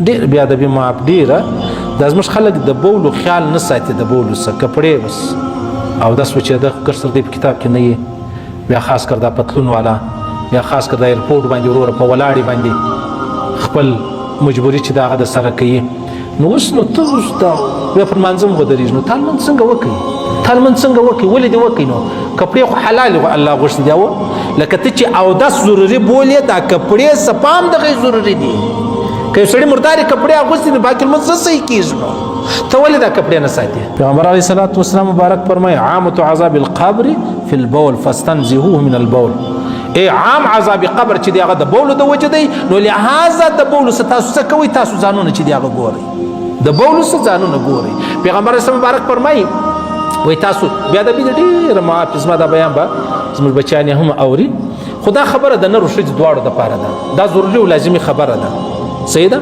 ډېر بې ادبي معاف ډېره دا زموږ خلک د بولو خیال نه ساتي د بولو څه کپړې بس او داس وچېده ګر سر دی په کتاب کې نه یې بیا خاص کر دا پتلون والا یا خاص کر دا ایرپورټ باندې وروره په ولاړې باندې خپل مجبوري چې د هغه د سره کوي نو اوس نو ته اوس دا بیا پر لمانځه هم ودرېږي نو تا لمونځ څنګه وکړي ولې دې وکړي نو کپړې خو حلال وي الله غوښتي دی لکه ته چې اودس ضروري بولې دا کپړې صفا هم دغه ضروري دي که یو سړي مردارې کپړې اغوستې نو باقي لمونځ نه صحیح کېږي نو ته ولې دا کپړې نه ساتې پیغمبر علیه الصلاة والسلام مبارک فرمایي عامة عذاب القبر فی البول فاستنزهوه من البول عام عذاب قبر چې دی هغه د بولو د وجه دی نو لهذا د بولو څه تاسو څه کوئ تاسو ځانونه چې دی هغه ګورئ د بولو څه ځانونه ګورئ پیغمبر اسلام مبارک فرمایي وایي تاسو بیا د دې ډېره معاف زما دا بیان به زموږ بچیان هم اوري خو دا خبره د نر او ښځې دواړو دپاره ده دا ضروري او لازمي خبره ده صحیح ده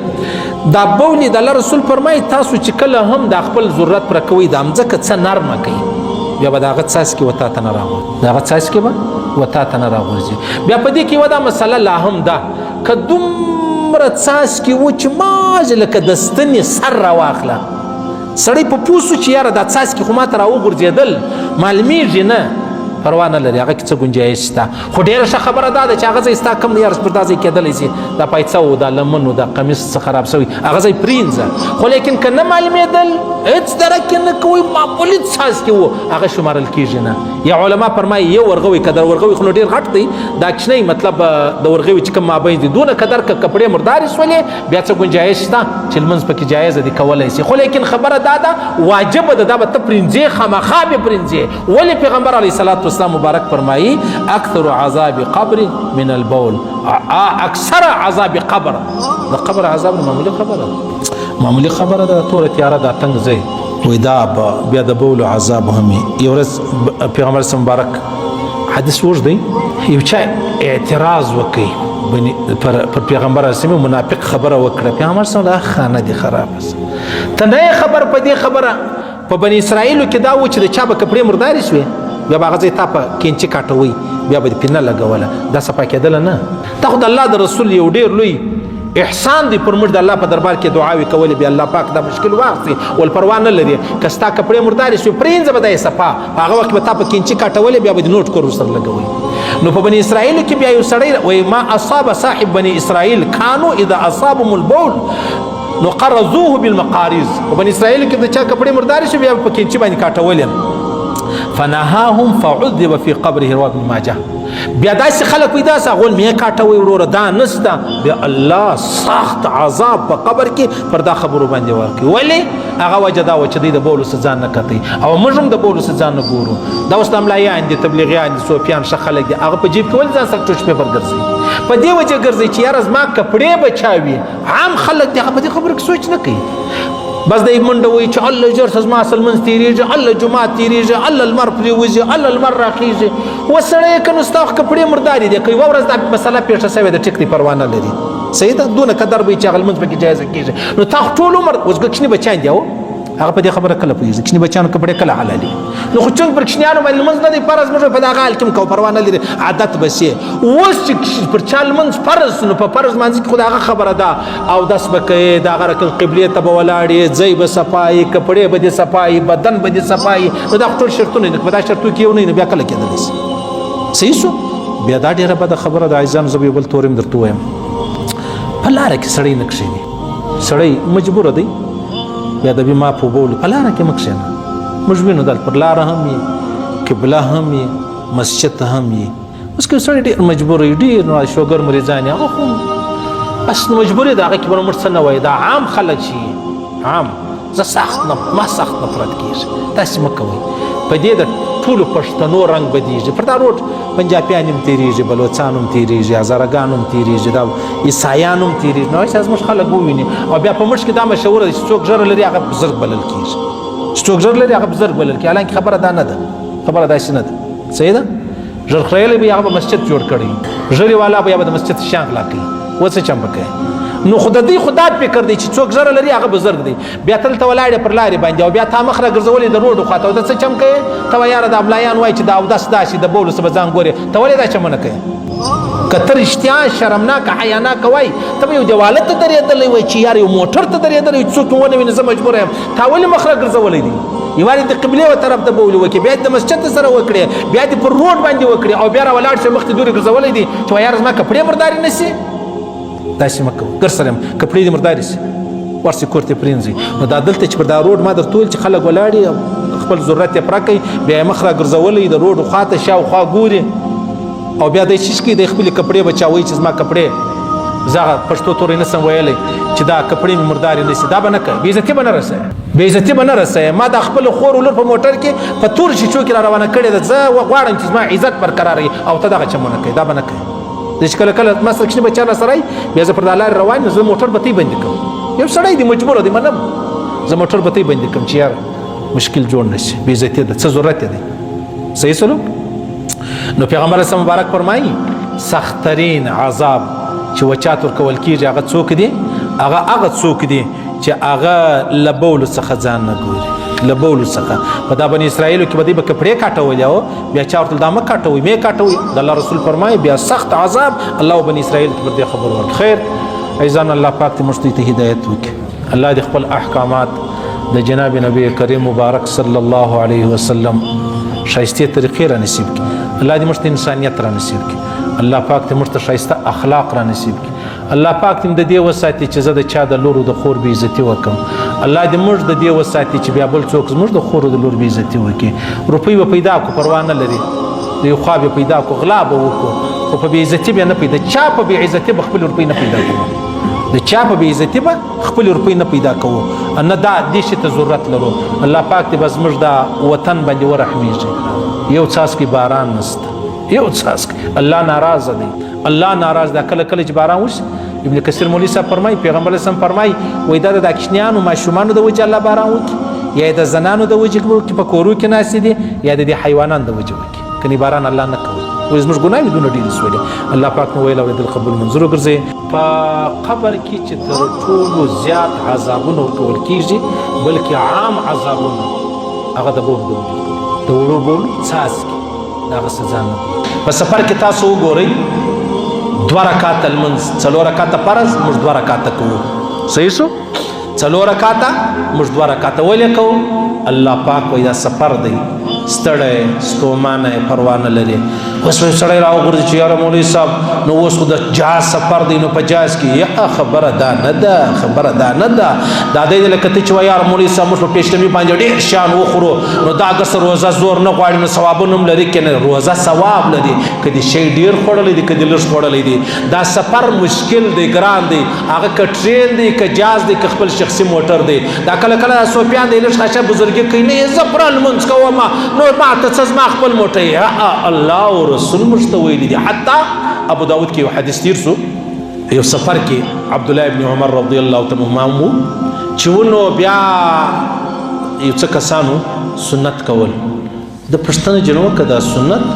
دا بولې د الله رسول فرمایي تاسو چې کله هم دا خپل ضرورت پوره کوئ دا مځکه څه نرمه کوي بیا به د هغه څاڅکي و تا ته نه راغورځي د هغه څاڅکي به و تا ته نه راغورځي بیا په دې کې یوه دا مسله لا هم ده که دومره څاڅکي و چې ماز لکه د ستنې سر راواخله سړی په پوسو چې یاره دا څاڅکي خو ما ته راوغورځېدل معلومیږي نه پروا نه لري هغه کې څه ګنجایش شته خو ډېره ښه خبره دا ده چې هغه ځای ستا کم نه یاره پر دا ځای کېدلی شي دا پایڅه و دا لمن و دا قمیص څه خراب شوی هغه ځای پرېنځه خو لیکن که نه معلومېدل هېڅ درک یې نه کوئ معمولي څاڅکي و هغه شمارل کېږي نه یا علما فرمایي یو ورغوی که در ورغوی خو نو ډېر غټ دی دا کوچنی مطلب د ورغوي چې کوم مابین دي دونه قدر که کپړې مردارې شولې بیا څه ګنجایش شته چې لمونځ پکې جایزه دي کولی شي خو لیکن خبره دا ده واجبه ده دا به ته پرېنځې خامخا به پرېنځې ولې پیغمبر علیه الصلاة والسلام مبارک فرمایي اکثر عذاب قبر من البول اکثر عذاب قبر د قبر عذاب معمولی خبره ده توره تیاره دا تنګ ځای وای دا بیا د بولو عذاب هم یو ورځ پیغمبر مبارک حدیث اوږد دی یو چا اعتراض وکړي پر پیغمبر اسلامي منافق خبره وکړه پیغمبر صلی الله خانه دي خراب ته نه خبر په دې خبره په بني اسرائیلو کې دا و چې د چا به کپړې مردارې شوې بیا به هغه ځای تا په کینچې کاټوئ بیا به دې پینه لګوله دا صفا کېدله نه دا خو د الله د رسول یو ډېر لوی احسان دی پر موږ د الله په دربار کې دعاوې کولې بیا الله پاک دا مشکل واخلي ول پروا نه لري که ستا کپړې مردارې شوې پرېنځه به دا یې صفا په هغه وخت به تا په کینچې کاټولې بیا به دې نوټ کور ورسره لګوئ نو په بني اسرائیلو کې بیا یو سړی وایي ما اصاب صاحب بني اسرائیل کانو اذا اصابهم البول نو قرضوه بالمقاريض په بني اسرائیلو کې د چا کپړې مردارې شوې بیا په کینچې باندې کاټولې فنهاهم فعذب في قبره رواه ابن ماجه بیا داسې خلک وي داسې هغول مې کاټوئ وروره دا نشته بیا الله سخت عذاب په قبر کې پر دا خبرو باندې ورکوي ولې هغه وجه دا و چې دوی د بولو څه ځان نه کتئ او موږ هم د بولو څه ځان نه ګورو دا اوس د املایان دي تبلیغیان دي صوفیان ښه خلک دي هغه په جیب کې ولې ځان سره ټوش پیپر ګرځوي په دې وجه ګرځوي چې یاره زما کپړې به چا وي عام خلک دي هغه په دې خبرو کې سوچ نه کوي بس د منډه وایي چې الله جر زما اصل منځ تېرېږي الله جومات تېرېږي الله لمر پرېوځي الله لمر راخېږي و سړی که نو ستا کپړې مردارې دي که یوه ورځ دا مسله پېښه شوې ده ټیک دی پروا نه لري صحیح ده دونه قدر به یي چې هغه لمونځ پکې جایزه کېږي نو تا خو ټول عمر اوس کوچني بچیان دي هغه په دې خبره کله پوهېږي کوچني بچیانو کپړې کله حلالي نو خو چونګ پر کوچنیانو باندې لمونځ نه دی فرض موږ په دغه حال کې هم کوو پروا نه لري عادت به سي اوس چې پر چا لمونځ فرض نو په فرض مانځي کې خو د هغه خبره ده اودس به کوې د هغه رقم قبلې ته به ولاړې ځای به صفایي کپړې به دې صفایي بدن به دې صفایي نو دا ټول شرطونه دي که په دا شرطو کې یو نه نو بیا کله کېدلی شي صحیح شو بیا دا ډېره بده خبره ده عزیزانو زه به یو بل تور هم درته ووایم په لاره کې سړی نه کښېني سړی مجبوره دی بیا د بي ما په بولو په لاره کې مه کښېنه موږ وینو دلته پر لاره هم یې قبله هم یې مسجد ته هم یې اوس که سړی ډېر مجبور وي ډېر نو شوګر مریضان هغه خو بس نو مجبور دی هغه کې به موږ څه نه وایي دا عام خلک چې عام زه سخت نفرت کېږي داسې مه کوئ په دې د ټولو پښتنو رنګ بدیږي پر دا روډ پنجابیان هم تېرېږي بلوڅان هم تېرېږي هزارګان هم تېرېږي دا عیسایان هم تېرېږي نو چې زموږ خلک وویني او بیا په موږ کې دا مشهوره ده چې څوک ژر لري هغه بزرګ بلل کېږي چې څوک ژر لري هغه بزرګ بلل کېږي حالانکې خبره دا نه ده خبره داسې نه ده صحیح ده ژر خریلی به هغه به مسجد جوړ کړی ژرې والا به یا به د مسجد شان غلا کوي و څه چم به کوي نو خو د دې خدای فکر دی چې څوک زره لري هغه بزرګ دی بیا تل ته ولاړې پر لارې باندې او بیا تا مخ را ګرځولې د روډو خواته او د څه چم کوې ته یاره د املایان وایي چې د اودس داسې د بولو څه به ځان ګورې ته ولې دا چمونه کوې که ته رښتیا شرمناکه حیاناکه وایي ته به یو دیواله ته درېدلی وایي چې یار یو موټر ته درېدلی وایي څوک مې ونه ویني زه مجبوره یم تا ولې مخ را ګرځولی دی یوازې د قبلې و طرف ته بولي وکړي بیا د مسجد سره وکړي بیا دې پر روډ باندې وکړي او بیا را ولاړ شي مخ ته دورې ګرځولی دی چې یار زما کپړې مردارې نه شي داسې مه کوه ګر سره یم کپړې دې مردارې شي ورسې کور ته پرېنځي نو دا دلته چې پر دا روډ ما درته ویل چې خلک ولاړې خپل ضرورت یې پوره کوي بیا یې مخ را ګرځولی د روډ خواته شاوخوا ګوري او بیا دی شیش کوي د خپلې کپړې به چا وایي چې زما کپړې زه هغه پښتو تورې نه سم ویلی چې دا کپړې مې مردارې نه شي دا به نه کوي بېعزتي به نه رسوي بېعزتي به نه رسوي ما دا خپل خور ولور په موټر کې په تور شیچو کې را روانه کړې ده زه غواړم چې زما عزت برقرار وي او ته دغه چمونه کوي دا به نه کوي زه چې کله کله ما سره کښېني به چا راسره وي بیا زه پر دا لارې روان یم زه موټر به تی بندي کوم یو سړی دی مجبوره دی منم زه موټر به تی بندي کوم چې یار مشکل جوړ نه شي بېعزتي ده څه ضرورت یې دی صحیح سلوک نو پیغمبر اسلام مبارک فرمایي سختترین عذاب چې وچات ورکول کېږي هغه څوک دي هغه څوک دي چې هغه له بولو څخه ځان نه ګوري له بولو څخه په دا بني اسرائیلو کې به دوی به کپړې کاټولې او بیا چا ورته دا مه کاټوئ مې کاټوئ د الله رسول فرمایي بیا سخت عذاب الله بني اسرائیل ته پر دې خبر ورکړي خیر عزیزان الله پاک دې موږ ته هدایت وکړي الله دې خپل احکامات د جناب نبی کریم مبارک صلی الله علیه وسلم شایسته طریقې را نصیب کړي الله دې موږ ته انسانیت را نصیب کړي الله پاک دې موږ ته شایسته اخلاق را نصیب کړي الله پاک دې د دې وساتي چې زه د چا د لورو د خور بې عزتي وکړم الله دې موږ د دې وساتي چې بیا بل څوک زموږ د خورو د لور بې عزتي وکړي روپۍ به پیدا کړو پروا نه لري د یو خوا به پیدا کړو غلا به وکړو خو په بې عزتي بیا نه پیدا چا په بې عزتي به خپل روپۍ نه پیدا کوو د چا په بې عزتي به خپل روپۍ نه پیدا کوو نه دا دې شي ته ضرورت لرو الله پاک دې به زموږ دا وطن باندې ورحمېږي یو څاڅکی باران نشته یو څاڅکی الله ناراضه دی الله ناراض ده کله کله چې باران وشي ابن کثیر مولوی صاحب فرمایي پیغمبر اسلام فرمایي وایي دا د کوچنیانو ماشومانو د وجې الله باران وکړي یا د زنانو د وجې وکړي په کورو کې ناستې دي یا د دې حیوانانو د وجې وکړي کني باران الله نه کوي وایي زموږ ګناوې دونه ډېرې سولې الله پاک مو ویل اورېدل قبول منظور وګرځوي په قبر کې چې تر ټولو زیات عذابونه ورکول کېږي بلکې عام عذابونه هغه د بولو د وړو بولو څاڅکي د هغه سزا نه په سفر کې تاسو وګورئ 2 رکعاته لمونځ 4 رکعاته فرض موږ 2 رکعاته کوو صحیح شو 4 رکعاته موږ 2 رکعاته ولې کوو الله پاک وایي دا سفر دی ستړی ستومانه پروا نه لري اوس یو سړی راوغورځي چې یاره مولوي صاحب نو اوس خو د جهاز سفر دی نو په جهاز کې یا خبره دا نه ده خبره دا نه ده دا دی لکه ته چې وایي یاره مولوي صاحب موږ په پیشلمي باندې ډېر شیان وخورو نو دا اګس روزه زور نه غواړي نو ثوابونه هم لري که نه روزه ثواب لري که دې شی ډېر خوړلی دی که دې لږ خوړلی دی دا سفر مشکل دی ګران دی هغه که ټرین دی که جهاز دی که خپل شخصي موټر دی دا کله کله صوفیان دی لږ خاشه بزرګي کوي نه زه پوره لمونځ کوم نو ما ته څه زما خپل موټر الله او رسول موږ ته ویلي دي حتی ابو داود کې یو حدیث تیر سو یو سفر کې عبدالله ابن عمر رضی الله تعالی عنهما چې ونو بیا یو څه کسانو سنت کول د پښتنه جنو که دا سنت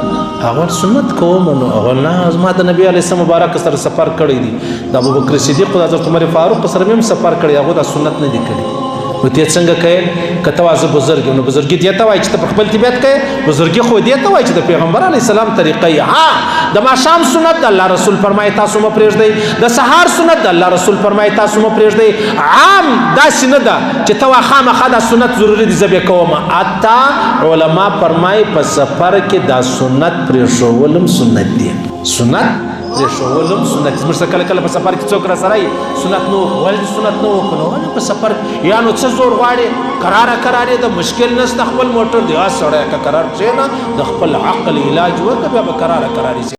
هغه سنت کوم نو هغه نه زما د نبی علیه السلام مبارک سره سفر کړی دی د ابوبکر صدیق د حضرت عمر فاروق سره هم سفر کړی هغه دا سنت نه دی کړی نو ته څنګه کوې که ته واځه بزرګ نو بزرګي دې ته وایي چې ته په خپل طبیعت کوې بزرګي خو دې ته وایي چې د پیغمبر علیه السلام طریقه ها د ماښام سنت د الله رسول فرمایي تاسو مه پرېږدئ د سهار سنت د الله رسول فرمایي تاسو مه پرېږدئ عام داسې نه ده چې ته وا خامخا دا سنت ضروري دي زه بې کوم حتی علما فرمایي په سفر کې دا سنت پرېښول هم سنت دي سنت پرېښول هم سنت زموږ سره کله کله په سفر کې څوک راسره وي سنت نه وکړو ولې سنت نه وکړو نو ولې په سفر یا نو څه زور غواړې کراره د مشکل نشته خپل موټر دی سړی که کرار کښېنه د خپل عقل علاج وکړه بیا به کراره شي